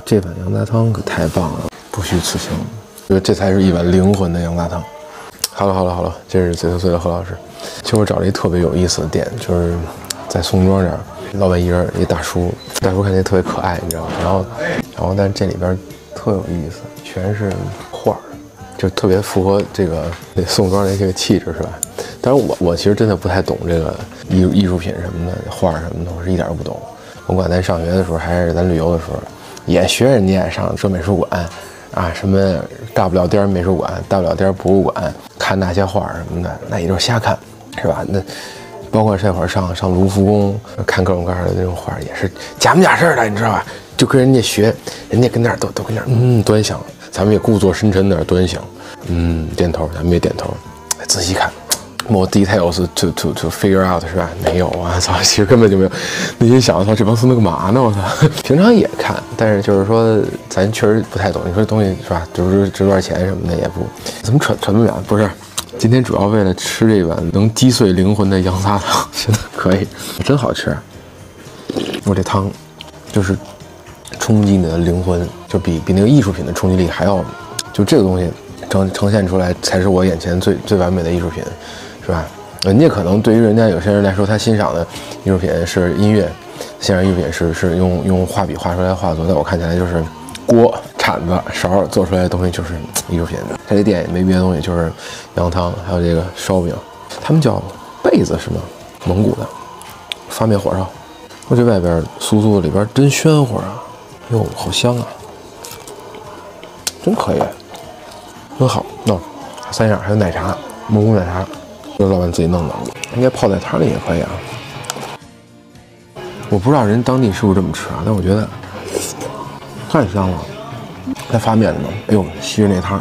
这碗羊杂汤可太棒了，不虚此行。觉得这才是一碗灵魂的羊杂汤。好了，这是嘴头碎的何老师。其实我找了一特别有意思的店，就是在宋庄这儿，老板一人一大叔看起来特别可爱，你知道吗？然后但是这里边特有意思，全是画，就特别符合这个宋庄的这个气质，是吧？但是我其实真的不太懂这个艺术品什么的，画什么的，我是一点都不懂。甭管咱上学的时候，还是咱旅游的时候，也学人家上美术馆啊，什么大不了颠美术馆、大不了颠博物馆，看那些画什么的，那也就是瞎看，是吧？那包括这会儿上卢浮宫看各种各样的那种画，也是假模假式的，你知道吧？就跟人家学，人家跟那儿都跟那儿端详，咱们也故作深沉的端详，点头，咱们也点头，仔细看。more details to figure out 是吧？没有啊，操，其实根本就没有。内心想，操，这帮孙子干嘛呢？我操，平常也看，但是就是说，咱确实不太懂。你说这东西是吧？就是值多少钱什么的也不，怎么传不远？不是，今天主要为了吃这碗能击碎灵魂的羊杂汤，真的可以，真好吃。我这汤就是冲击你的灵魂，就比那个艺术品的冲击力还要，就这个东西呈现出来才是我眼前最完美的艺术品。是吧？人家可能对于人家有些人来说，他欣赏的艺术品是音乐，欣赏艺术品是用画笔画出来的画作，在我看起来就是锅、铲子、勺做出来的东西就是艺术品。他这店也没别的东西，就是羊汤，还有这个烧饼，他们叫被子是吗？蒙古的发面火烧，我这外边酥酥的，里边真暄乎啊！哟，好香啊，真可以，真好。3样，还有奶茶，蒙古奶茶。这老板自己弄的，应该泡在汤里也可以啊。我不知道人当地是不是这么吃啊，但我觉得太香了。它发面的嘛，哎呦，吸着那汤，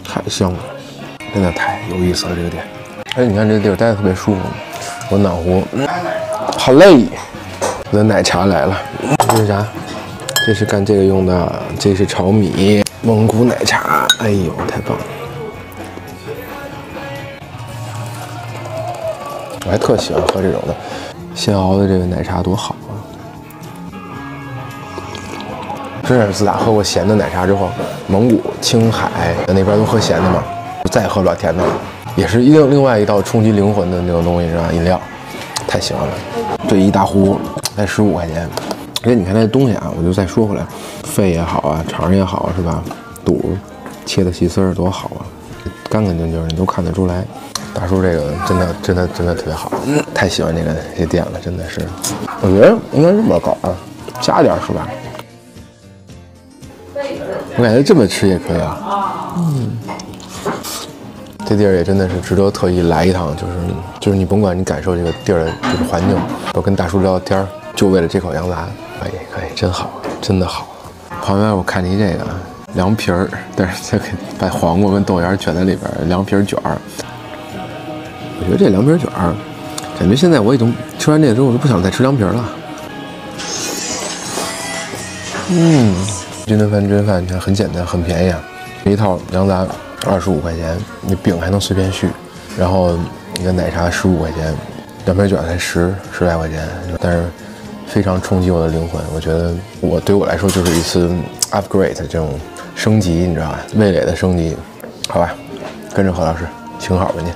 太香了，真的太有意思了这个店。哎，你看这地儿待着特别舒服，我暖和。好嘞，我的奶茶来了，这是啥？这是干这个用的，这是炒米，蒙古奶茶。哎呦，太棒了！我还特喜欢喝这种的现熬的这个奶茶，多好啊！真是自打喝过咸的奶茶之后，蒙古、青海那边都喝咸的嘛，再喝不了甜的，也是另外一道冲击灵魂的那种东西是吧？饮料，太喜欢了。这一大壶才15块钱，而且你看这东西啊，我就再说回来，肺也好啊，肠也好是吧？肚切的细丝儿多好啊，干干净净，你都看得出来。大叔这个真的特别好，太喜欢这店了，真的是。我觉得应该这么搞啊，加点是吧？我感觉这么吃也可以啊。这地儿也真的是值得特意来一趟，就是你甭管你感受这个地儿的这个环境，我跟大叔聊天，就为了这口羊杂，可以，真好，真的好。旁边我看见这个凉皮儿，但是它给把黄瓜跟豆芽卷在里边，凉皮卷儿。我觉得这凉皮卷儿，感觉现在我已经吃完这个之后，我都不想再吃凉皮了。军顿饭你看很简单，很便宜啊，一套羊杂25块钱，你饼还能随便续，然后一个奶茶15块钱，凉皮卷才10来块钱，但是非常冲击我的灵魂。我觉得对我来说就是一次 upgrade 这种升级，你知道吧？味蕾的升级，好吧，跟着何老师请好吧您。